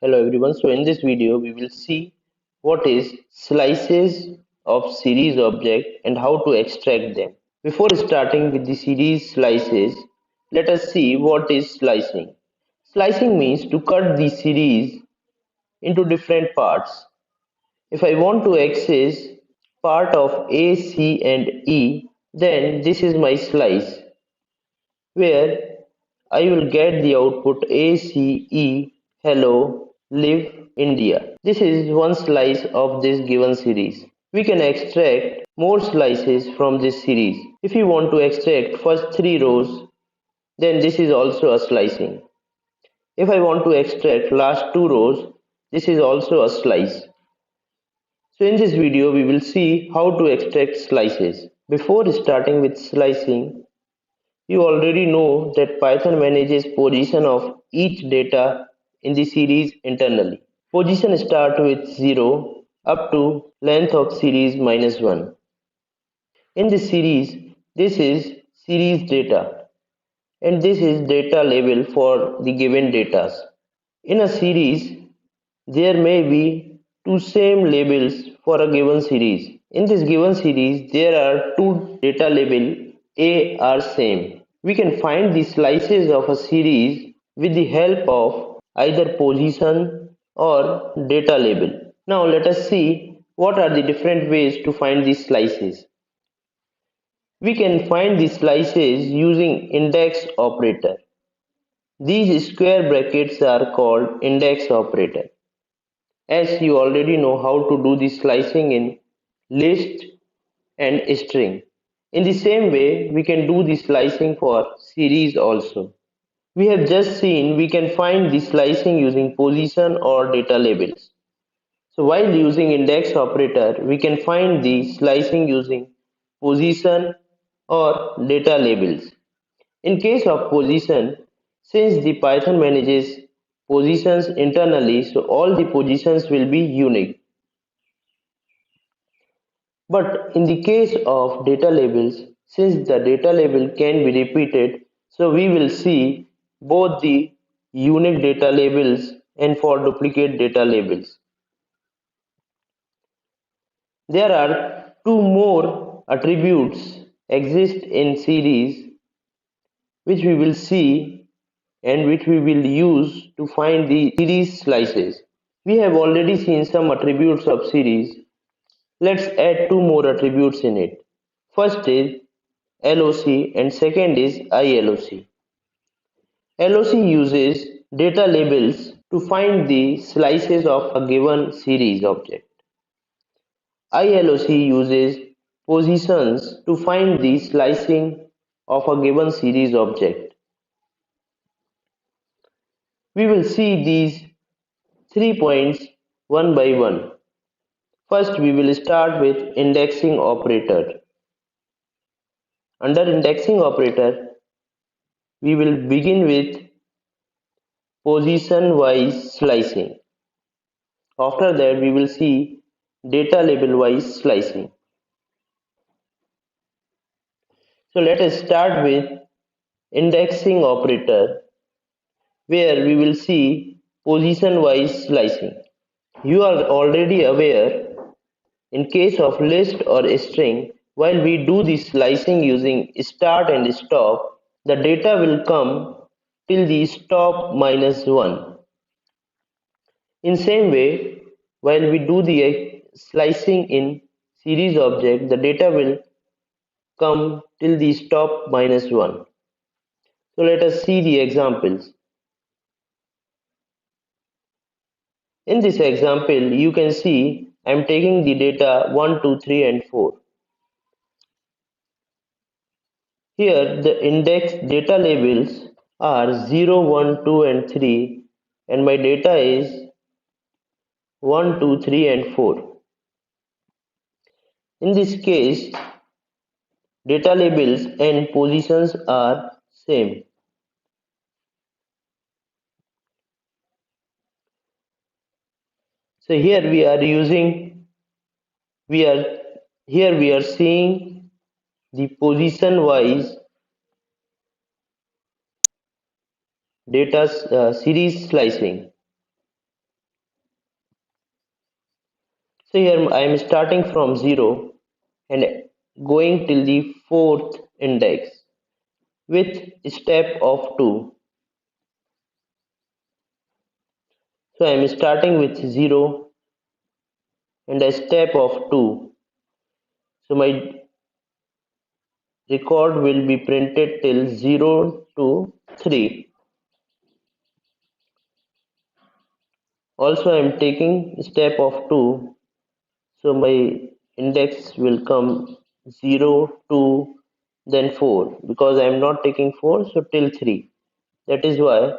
Hello everyone. So in this video we will see what is slices of series object and how to extract them. Before starting with the series slices, let us see what is slicing. Slicing means to cut the series into different parts. If I want to access part of A, C and E, then this is my slice where I will get the output ACE hello live India. This is one slice of this given series. We can extract more slices from this series. If you want to extract first 3 rows, then this is also a slicing. If I want to extract last 2 rows, this is also a slice. So in this video we will see how to extract slices. Before starting with slicing, you already know that Python manages position of each data in the series internally. Position start with 0 up to length of series minus 1. In this series, this is series data and this is data label for the given data. In a series, there may be two same labels for a given series. In this given series, there are two data label A are same. We can find the slices of a series with the help of either position or data label. Now let us see what are the different ways to find these slices. We can find the slices using index operator. These square brackets are called index operator. As you already know how to do the slicing in list and string. In the same way, we can do the slicing for series also. We have just seen we can find the slicing using position or data labels. So while using index operator, we can find the slicing using position or data labels. In case of position, since the Python manages positions internally, so all the positions will be unique. But in the case of data labels, since the data label can be repeated, so we will see both the unique data labels and for duplicate data labels. There are two more attributes exist in series which we will see and which we will use to find the series slices. We have already seen some attributes of series. Let's add two more attributes in it. First is LOC and second is iloc. LOC uses data labels to find the slices of a given series object. iloc uses positions to find the slicing of a given series object. We will see these 3 points one by one. First, we will start with indexing operator. Under indexing operator, we will begin with position-wise slicing. After that, we will see data label-wise slicing. So let us start with indexing operator, where we will see position-wise slicing. You are already aware, in case of list or string, while we do the slicing using start and stop, the data will come till the stop minus 1. In same way, while we do the slicing in series object, the data will come till the stop minus 1. So let us see the examples. In this example, you can see I am taking the data 1, 2, 3 and 4. Here the index data labels are 0, 1, 2 and 3 and my data is 1, 2, 3 and 4. In this case, data labels and positions are same. So here we are using, we are here we are seeing the position wise data series slicing. So here I am starting from 0 and going till the fourth index with step of 2. So I am starting with 0 and a step of 2. So my record will be printed till 0 to 3. Also I am taking step of 2. So my index will come 0, 2, then 4 because I am not taking 4, so till 3. That is why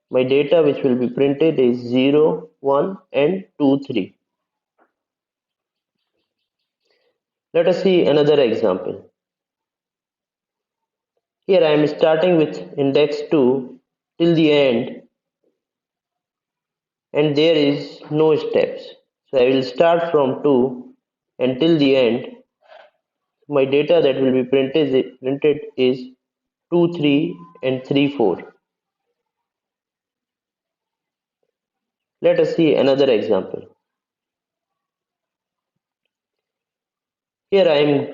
my data which will be printed is 0, 1 and 2, 3. Let us see another example. Here I am starting with index 2 till the end and there is no steps. So I will start from 2 until the end. My data that will be printed is 2, 3 and 3, 4. Let us see another example. Here I am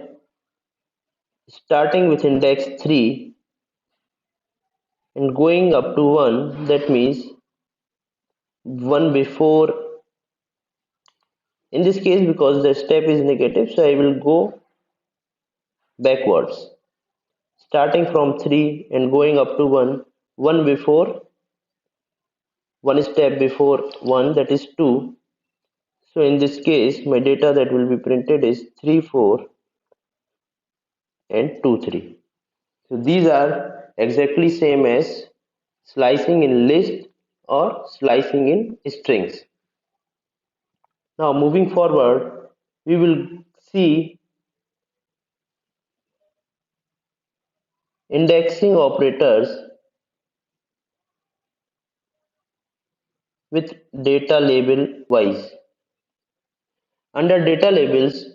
starting with index 3 and going up to 1, that means 1 before. In this case, because the step is negative, so I will go backwards, starting from 3 and going up to 1, 1 before, 1 step before 1, that is 2. So in this case, my data that will be printed is 3, 4 and 2, 3. So these are exactly same as slicing in list or slicing in strings. Now moving forward, we will see indexing operators with data label wise. Under data labels,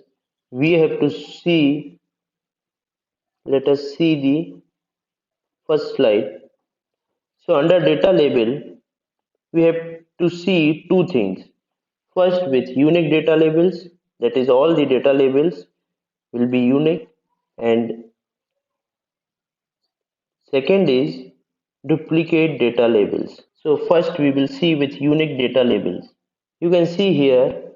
we have to see, let us see the first slide. So under data label, we have to see two things. First, with unique data labels, that is all the data labels will be unique, and second is duplicate data labels. So first we will see with unique data labels. You can see here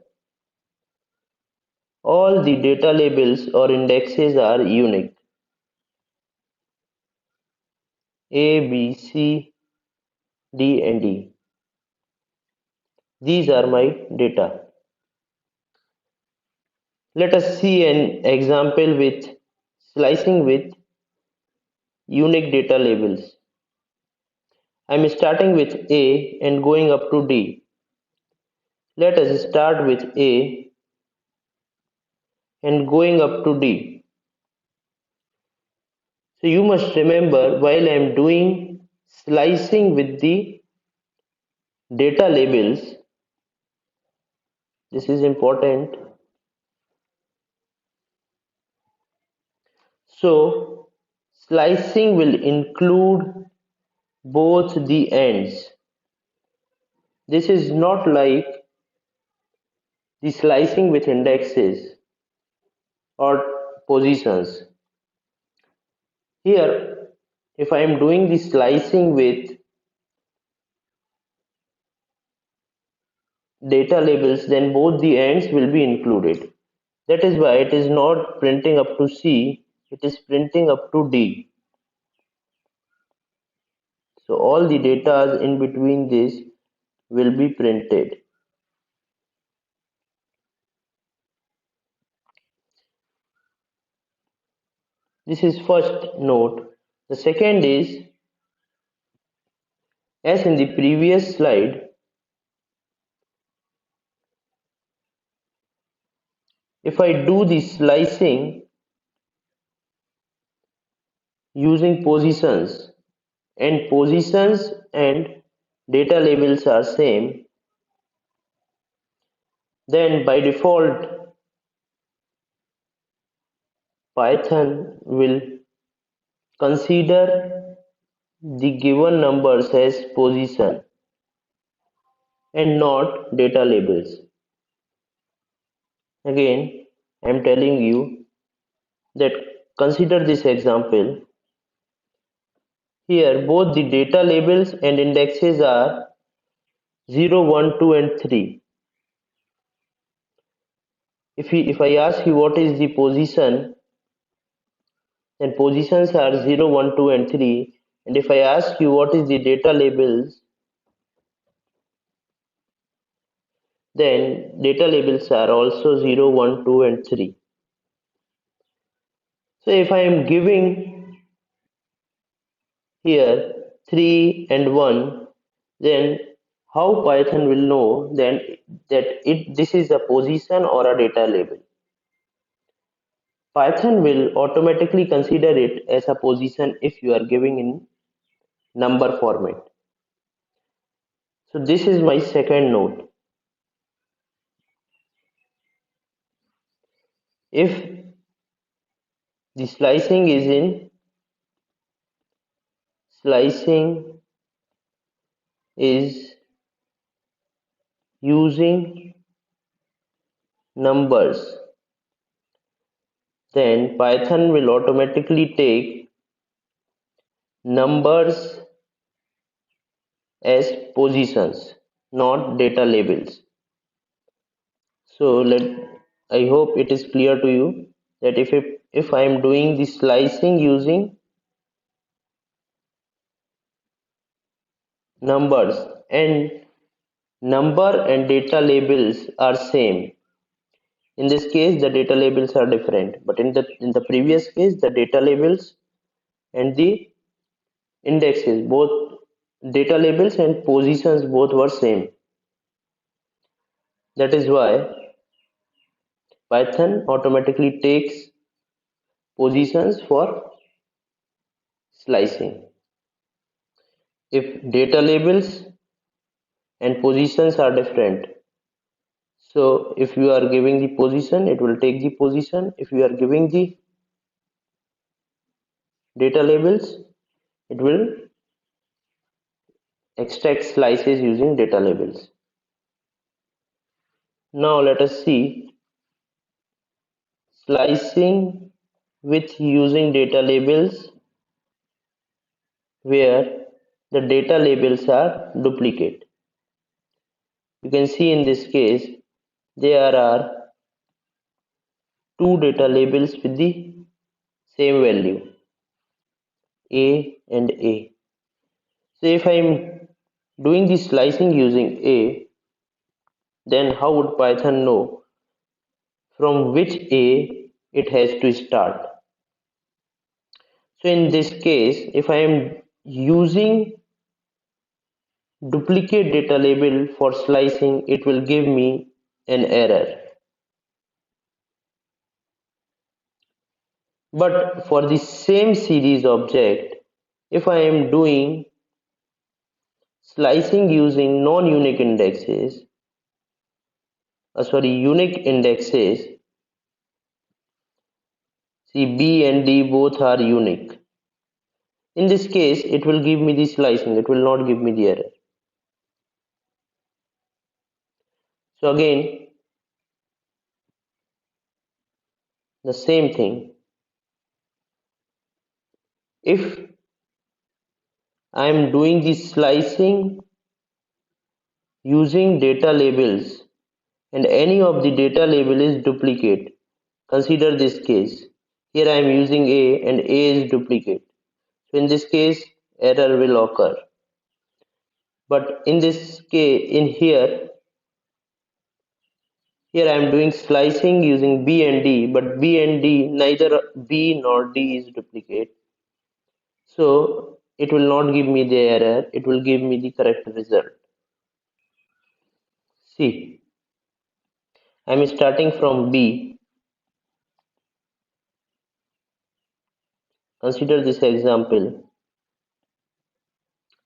all the data labels or indexes are unique. A, B, C, D and E. These are my data. Let us see an example with slicing with unique data labels. I am starting with A and going up to D. Let us start with A and going up to D. So you must remember, while I am doing slicing with the data labels, this is important. So slicing will include both the ends. This is not like the slicing with indexes or positions. Here, if I am doing the slicing with data labels, then both the ends will be included. That is why it is not printing up to C, it is printing up to D. So all the data in between this will be printed. This is first note. The second is, as in the previous slide, if I do the slicing using positions and positions and data labels are same, then by default Python will consider the given numbers as position and not data labels. Again, I am telling you that consider this example. Here both the data labels and indexes are 0, 1, 2 and 3. If I ask you what is the position, then positions are 0, 1, 2 and 3. And if I ask you what is the data labels, then data labels are also 0, 1, 2 and 3. So if I am giving here 3 and 1, then how Python will know then that this is a position or a data label? Python will automatically consider it as a position if you are giving in number format. So this is my second note. If the slicing is using numbers, then Python will automatically take numbers as positions, not data labels. So I hope it is clear to you that if I am doing the slicing using numbers and number and data labels are same. In this case, the data labels are different, but in the previous case, the data labels and the indexes, both data labels and positions both were same. That is why Python automatically takes positions for slicing. If data labels and positions are different, so if you are giving the position, it will take the position. If you are giving the data labels, it will extract slices using data labels. Now let us see slicing with using data labels where the data labels are duplicate. You can see in this case there are two data labels with the same value, A and A. So if I am doing the slicing using A, then how would Python know from which A it has to start? So in this case, if I am using duplicate data label for slicing, it will give me an error. But for the same series object, if I am doing slicing using non-unique indexes, unique indexes, see B and D both are unique. In this case, it will give me the slicing, it will not give me the error. So again, the same thing. If I am doing the slicing using data labels and any of the data label is duplicate, consider this case. Here I am using A and A is duplicate. So in this case, error will occur. But in this case, here I am doing slicing using B and D, but B and D, neither B nor D is duplicate. So it will not give me the error, it will give me the correct result. See, I am starting from B. Consider this example.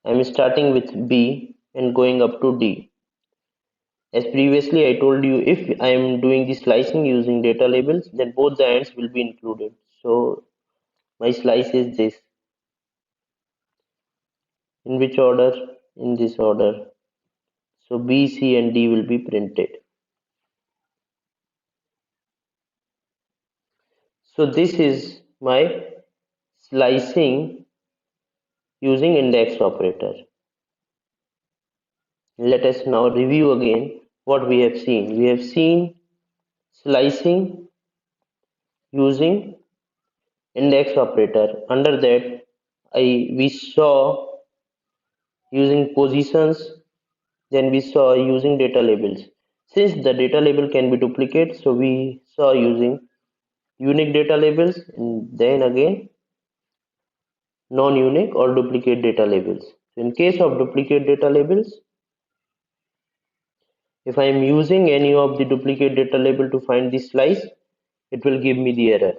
I am starting with B and going up to D. As previously I told you, if I am doing the slicing using data labels, then both the ends will be included. So my slice is this. In which order? In this order. So B, C and D will be printed. So this is my slicing using index operator. Let us now review again what we have seen. We have seen slicing using index operator. Under that, we saw using positions, then we saw using data labels. Since the data label can be duplicated, so we saw using unique data labels and then again non-unique or duplicate data labels. So in case of duplicate data labels, if I am using any of the duplicate data label to find the slice, it will give me the error.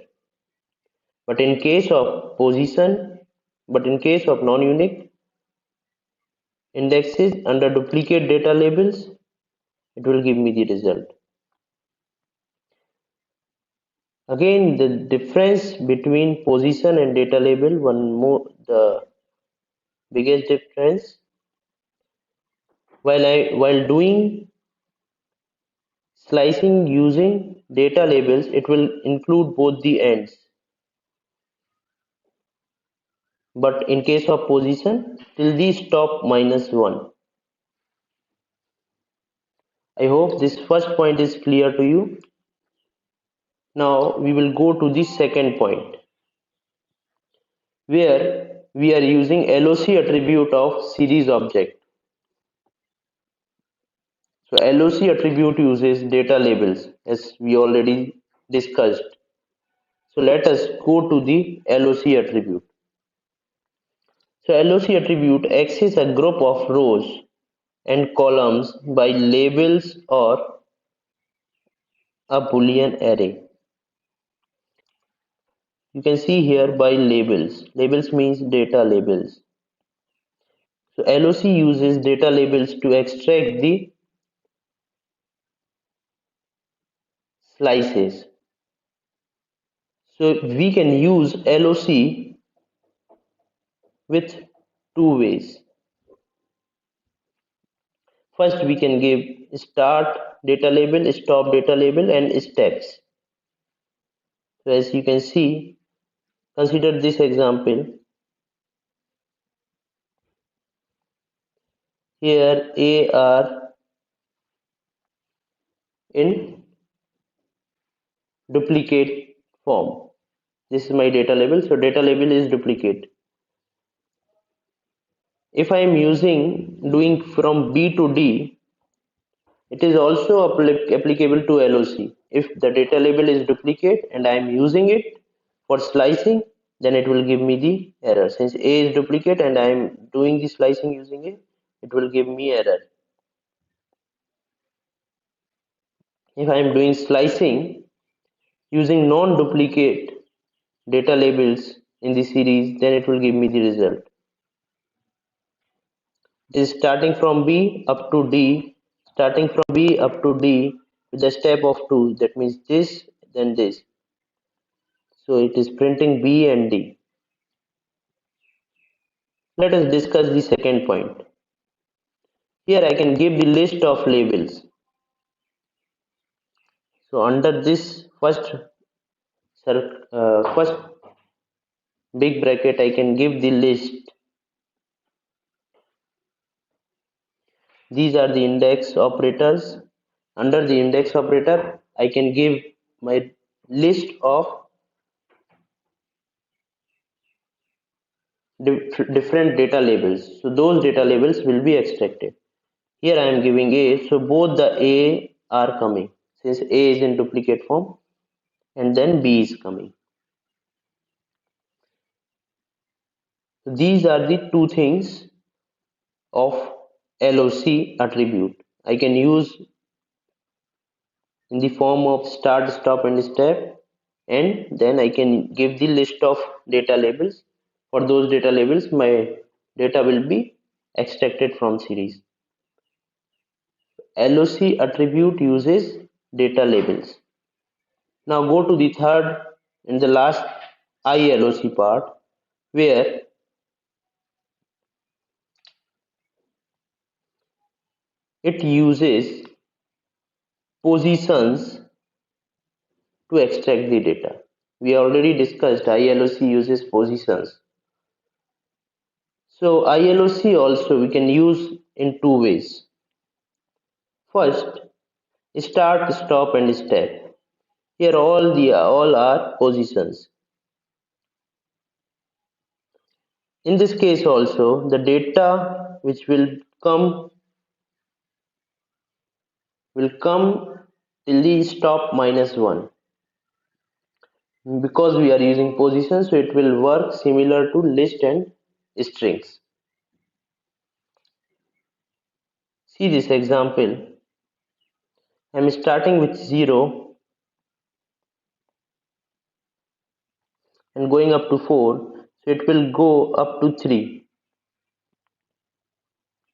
But in case of position, but in case of non-unique indexes under duplicate data labels, it will give me the result. Again, the difference between position and data label, the biggest difference, while doing slicing using data labels, it will include both the ends. But in case of position, till the stop -1. I hope this first point is clear to you. Now we will go to the second point, where we are using LOC attribute of series object. So LOC attribute uses data labels as we already discussed. So let us go to the LOC attribute. So LOC attribute access a group of rows and columns by labels or a Boolean array. You can see here by labels. Labels means data labels. So LOC uses data labels to extract the slices. So we can use LOC with two ways. First, we can give start data label, stop data label, and steps. So as you can see, consider this example. Here A are in duplicate form. This is my data label. So data label is duplicate. If I am doing from B to D, it is also applicable to LOC. If the data label is duplicate and I am using it for slicing, then it will give me the error. Since A is duplicate and I am doing the slicing using it will give me error. If I am doing slicing using non-duplicate data labels in the series, then it will give me the result. It is starting from B up to D, starting from B up to D with a step of 2. That means this, then this. So it is printing B and D. Let us discuss the second point. Here I can give the list of labels. So under this first big bracket, I can give the list. These are the index operators. Under the index operator, I can give my list of different data labels. So those data labels will be extracted. Here I am giving A, so both the A are coming since A is in duplicate form, and then B is coming. So these are the two things of LOC attribute. I can use in the form of start, stop, and step, and then I can give the list of data labels. For those data labels, my data will be extracted from series. LOC attribute uses data labels. Now go to the third and the last iloc part, where it uses positions to extract the data. We already discussed iloc uses positions. So iloc also we can use in two ways. First, start, stop and step. Here all are positions. In this case also, the data which will come till the stop -1. Because we are using positions, so it will work similar to list and strings. See this example. I am starting with 0 and going up to 4, so it will go up to 3,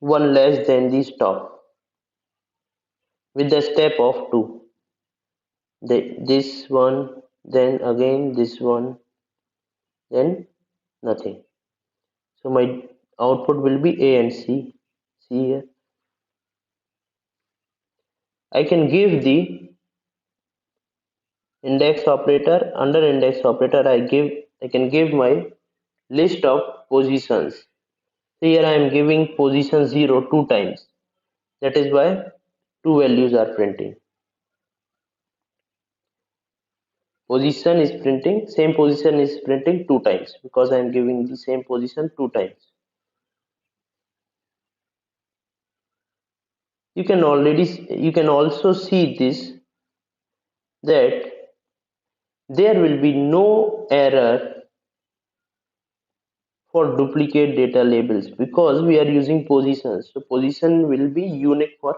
one less than the stop, with the step of 2. This one, then again this one, then nothing. So my output will be A and C. See here. I can give the index operator. Under index operator, I can give my list of positions. So here I am giving position 0 two times. That is why two values are printing. Same position is printing two times because I am giving the same position two times. You can also see this, that there will be no error for duplicate data labels because we are using positions. So position will be unique for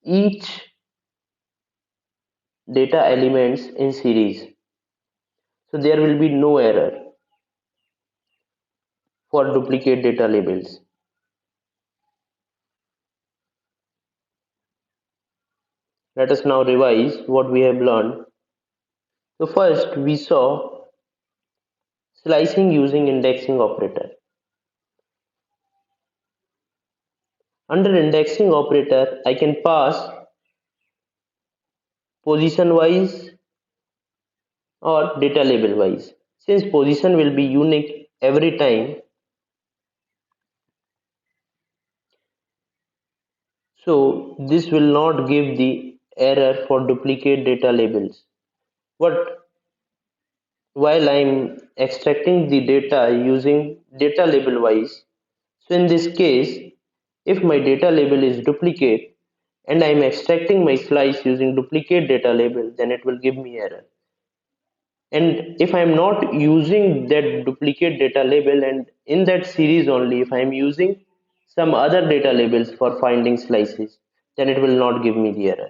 each data elements in series. So there will be no error for duplicate data labels. Let us now revise what we have learned. So first we saw slicing using indexing operator. Under indexing operator, I can pass position wise or data label wise. Since position will be unique every time, so this will not give the error for duplicate data labels. But while I'm extracting the data using data label wise, so in this case, if my data label is duplicate and I'm extracting my slice using duplicate data label, then it will give me error. And if I'm not using that duplicate data label, and in that series only, if I'm using some other data labels for finding slices, then it will not give me the error.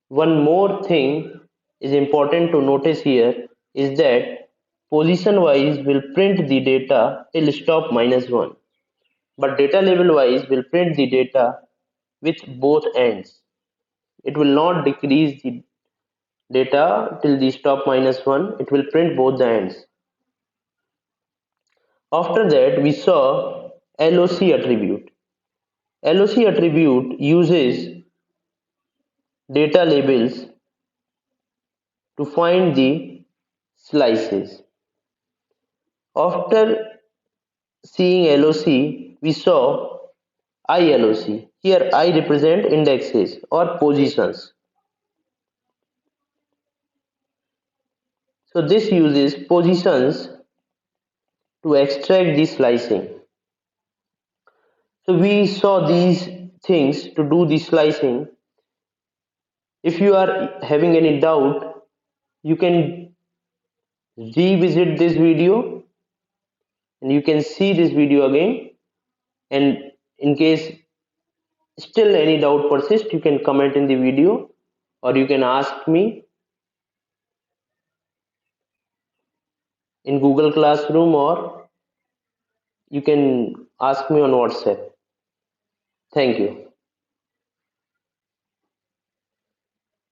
One more thing is important to notice here is that position wise will print the data till stop -1, but data label wise will print the data with both ends. It will not decrease the data till the stop -1, it will print both the ends. After that, we saw loc attribute. Loc attribute uses data labels to find the slices. After seeing loc, we saw iloc. Here I represent indexes or positions. So this uses positions to extract the slicing. So we saw these things to do the slicing. If you are having any doubt, you can revisit this video and you can see this video again, and in case still any doubt persists, you can comment in the video or you can ask me in Google Classroom, or you can ask me on WhatsApp. Thank you.